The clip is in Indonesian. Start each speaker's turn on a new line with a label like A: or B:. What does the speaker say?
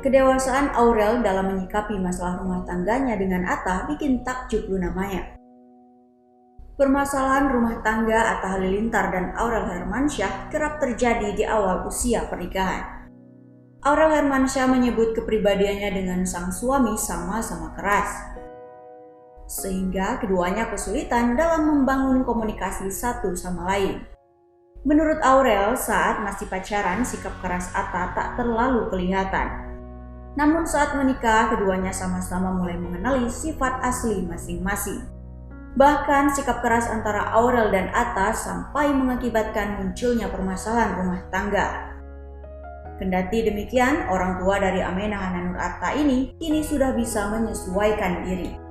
A: Kedewasaan Aurel dalam menyikapi masalah rumah tangganya dengan Atta bikin takjub Luna Maya. Permasalahan rumah tangga Atta Halilintar dan Aurel Hermansyah kerap terjadi di awal usia pernikahan. Aurel Hermansyah menyebut kepribadiannya dengan sang suami sama-sama keras, sehingga keduanya kesulitan dalam membangun komunikasi satu sama lain. Menurut Aurel, saat masih pacaran, sikap keras Atta tak terlalu kelihatan. Namun saat menikah, keduanya sama-sama mulai mengenali sifat asli masing-masing. Bahkan sikap keras antara Aurel dan Atta sampai mengakibatkan munculnya permasalahan rumah tangga. Kendati demikian, orang tua dari Amenah Hananur Atta ini kini sudah bisa menyesuaikan diri.